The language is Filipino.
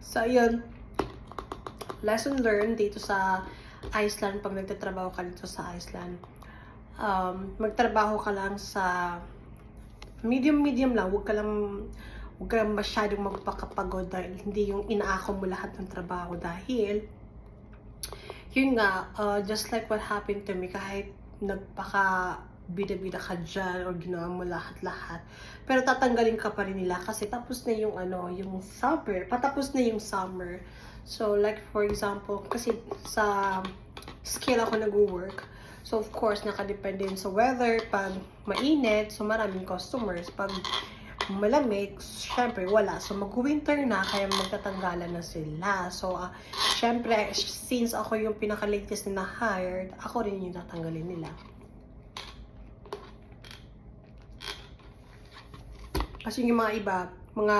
So, yun. Lesson learned dito sa Iceland pag nagtatrabaho ka dito sa Iceland. Magtrabaho ka lang sa medium lang. Huwag ka lang masyadong magpakapagod dahil hindi yung inaako mo lahat ng trabaho dahil yun nga, just like what happened to me, kahit nagpaka bida-bida ka dyan or ginawa mo lahat-lahat, pero tatanggalin ka pa rin nila kasi tapos na yung yung summer, patapos na yung summer. So like for example, kasi sa scale ako nag-work, so of course nakadepende yun sa weather. Pag mainit, so maraming customers. Pag malamig, syempre wala. So mag-winter na, kaya magtatanggalan na sila. So syempre, since ako yung pinaka-latest na hired, ako rin yung tatanggalin nila. Kasi yung mga iba, mga